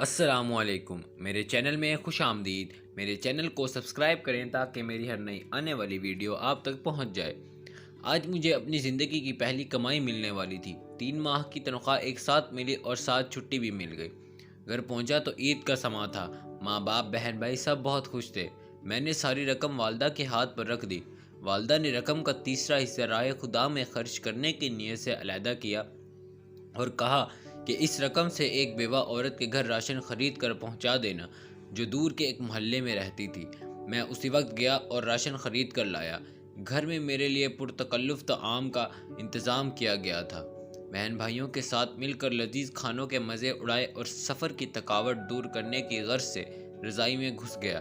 السلام علیکم، میرے چینل میں خوش آمدید۔ میرے چینل کو سبسکرائب کریں تاکہ میری ہر نئی آنے والی ویڈیو آپ تک پہنچ جائے۔ آج مجھے اپنی زندگی کی پہلی کمائی ملنے والی تھی۔ 3 ماہ کی تنخواہ ایک ساتھ ملی اور ساتھ چھٹی بھی مل گئی۔ گھر پہنچا تو عید کا سماں تھا۔ ماں باپ بہن بھائی سب بہت خوش تھے۔ میں نے ساری رقم والدہ کے ہاتھ پر رکھ دی۔ والدہ نے رقم کا تیسرا حصہ راہ خدا میں خرچ کرنے کی نیت سے علیحدہ کیا اور کہا کہ اس رقم سے ایک بیوہ عورت کے گھر راشن خرید کر پہنچا دینا جو دور کے ایک محلے میں رہتی تھی۔ میں اسی وقت گیا اور راشن خرید کر لایا۔ گھر میں میرے لیے پرتکلف طعام کا انتظام کیا گیا تھا۔ بہن بھائیوں کے ساتھ مل کر لذیذ کھانوں کے مزے اڑائے اور سفر کی تھکاوٹ دور کرنے کی غرض سے رضائی میں گھس گیا۔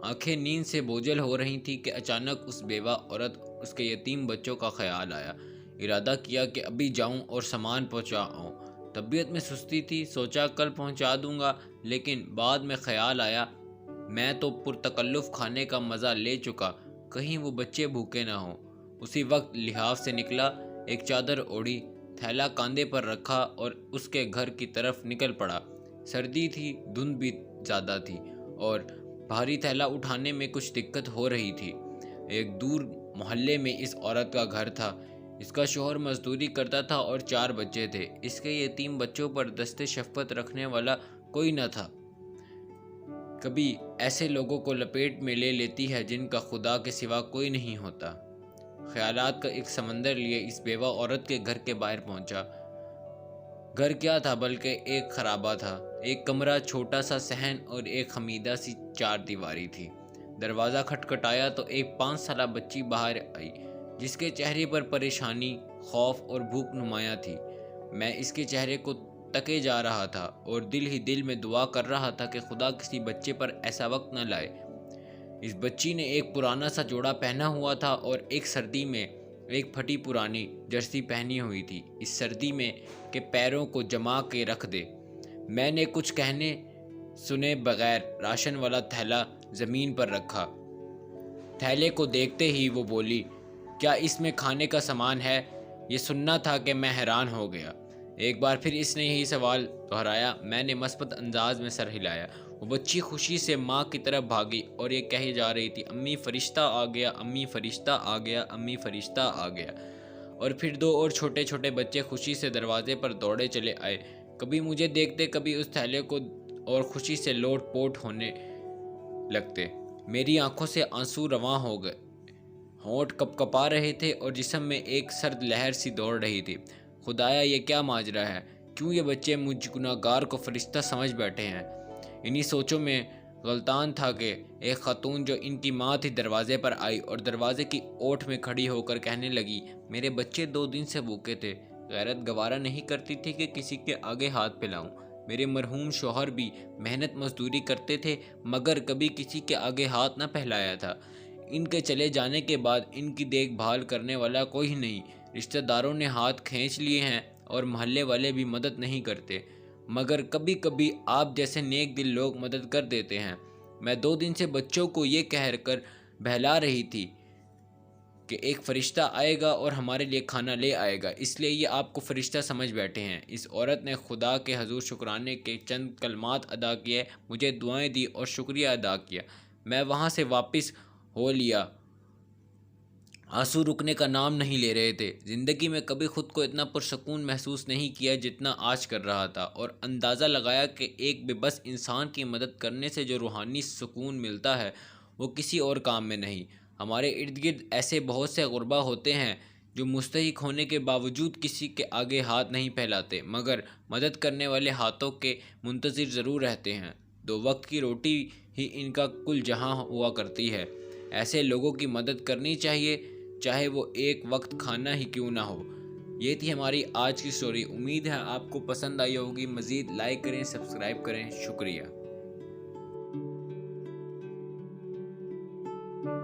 آنکھیں نیند سے بوجھل ہو رہی تھیں کہ اچانک اس بیوہ عورت اس کے یتیم بچوں کا خیال آیا۔ ارادہ کیا کہ ابھی جاؤں اور سامان پہنچاؤں۔ طبیعت میں سستی تھی، سوچا کل پہنچا دوں گا، لیکن بعد میں خیال آیا میں تو پرتکلف کھانے کا مزہ لے چکا، کہیں وہ بچے بھوکے نہ ہوں۔ اسی وقت لحاف سے نکلا، ایک چادر اوڑھی، تھیلا کاندھے پر رکھا اور اس کے گھر کی طرف نکل پڑا۔ سردی تھی، دھند بھی زیادہ تھی اور بھاری تھیلا اٹھانے میں کچھ دقت ہو رہی تھی۔ ایک دور محلے میں اس عورت کا گھر تھا۔ اس کا شوہر مزدوری کرتا تھا اور 4 بچے تھے۔ اس کے یتیم بچوں پر دست شفقت رکھنے والا کوئی نہ تھا۔ کبھی ایسے لوگوں کو لپیٹ میں لے لیتی ہے جن کا خدا کے سوا کوئی نہیں ہوتا۔ خیالات کا ایک سمندر لیے اس بیوہ عورت کے گھر کے باہر پہنچا۔ گھر کیا تھا بلکہ ایک خرابہ تھا۔ ایک کمرہ، چھوٹا سا صحن اور ایک خمیدہ سی 4 دیواری تھی۔ دروازہ کھٹکھٹایا تو ایک 5 سالہ بچی باہر آئی جس کے چہرے پر پریشانی، خوف اور بھوک نمایاں تھی۔ میں اس کے چہرے کو تکے جا رہا تھا اور دل ہی دل میں دعا کر رہا تھا کہ خدا کسی بچے پر ایسا وقت نہ لائے۔ اس بچی نے ایک پرانا سا جوڑا پہنا ہوا تھا اور ایک سردی میں ایک پھٹی پرانی جرسی پہنی ہوئی تھی، اس سردی میں کہ پیروں کو جما کے رکھ دے۔ میں نے کچھ کہنے سنے بغیر راشن والا تھیلا زمین پر رکھا۔ تھیلے کو دیکھتے ہی وہ بولی، کیا اس میں کھانے کا سامان ہے؟ یہ سننا تھا کہ میں حیران ہو گیا۔ ایک بار پھر اس نے یہی سوال دہرایا۔ میں نے مثبت انداز میں سر ہلایا۔ وہ بچی خوشی سے ماں کی طرف بھاگی اور یہ کہی جا رہی تھی، امی فرشتہ آ گیا، امی فرشتہ آ گیا، امی فرشتہ آ گیا۔ اور پھر 2 اور چھوٹے چھوٹے بچے خوشی سے دروازے پر دوڑے چلے آئے، کبھی مجھے دیکھتے، کبھی اس تھیلے کو، اور خوشی سے لوٹ پوٹ ہونے لگتے۔ میری آنکھوں سے آنسو رواں ہو گئے، ہونٹ کپ کپا رہے تھے اور جسم میں ایک سرد لہر سی دوڑ رہی تھی۔ خدایا، یہ کیا ماجرا ہے؟ کیوں یہ بچے مجھ گناہگار کو فرشتہ سمجھ بیٹھے ہیں؟ انہی سوچوں میں غلطان تھا کہ ایک خاتون جو ان کی ماں تھی دروازے پر آئی اور دروازے کی اوٹ میں کھڑی ہو کر کہنے لگی، میرے بچے 2 دن سے بھوکے تھے۔ غیرت گوارا نہیں کرتی تھی کہ کسی کے آگے ہاتھ پھیلاؤں۔ میرے مرحوم شوہر بھی محنت مزدوری کرتے تھے مگر کبھی کسی کے آگے ہاتھ نہ پھیلایا تھا۔ ان کے چلے جانے کے بعد ان کی دیکھ بھال کرنے والا کوئی نہیں۔ رشتہ داروں نے ہاتھ کھینچ لیے ہیں اور محلے والے بھی مدد نہیں کرتے، مگر کبھی کبھی آپ جیسے نیک دل لوگ مدد کر دیتے ہیں۔ میں 2 دن سے بچوں کو یہ کہہ کر بہلا رہی تھی کہ ایک فرشتہ آئے گا اور ہمارے لیے کھانا لے آئے گا، اس لیے یہ آپ کو فرشتہ سمجھ بیٹھے ہیں۔ اس عورت نے خدا کے حضور شکرانے کے چند کلمات ادا کیے، مجھے دعائیں دی اور شکریہ ادا کیا۔ میں وہاں سے واپس ہو لیا۔ آنسو رکنے کا نام نہیں لے رہے تھے۔ زندگی میں کبھی خود کو اتنا پرسکون محسوس نہیں کیا جتنا آج کر رہا تھا، اور اندازہ لگایا کہ ایک بے بس انسان کی مدد کرنے سے جو روحانی سکون ملتا ہے وہ کسی اور کام میں نہیں۔ ہمارے ارد گرد ایسے بہت سے غربا ہوتے ہیں جو مستحق ہونے کے باوجود کسی کے آگے ہاتھ نہیں پھیلاتے مگر مدد کرنے والے ہاتھوں کے منتظر ضرور رہتے ہیں۔ 2 وقت کی روٹی ہی ان کا کل جہاں ہوا کرتی ہے۔ ایسے لوگوں کی مدد کرنی چاہیے، چاہے وہ ایک وقت کھانا ہی کیوں نہ ہو۔ یہ تھی ہماری آج کی سٹوری۔ امید ہے آپ کو پسند آئی ہوگی۔ مزید لائک کریں، سبسکرائب کریں۔ شکریہ۔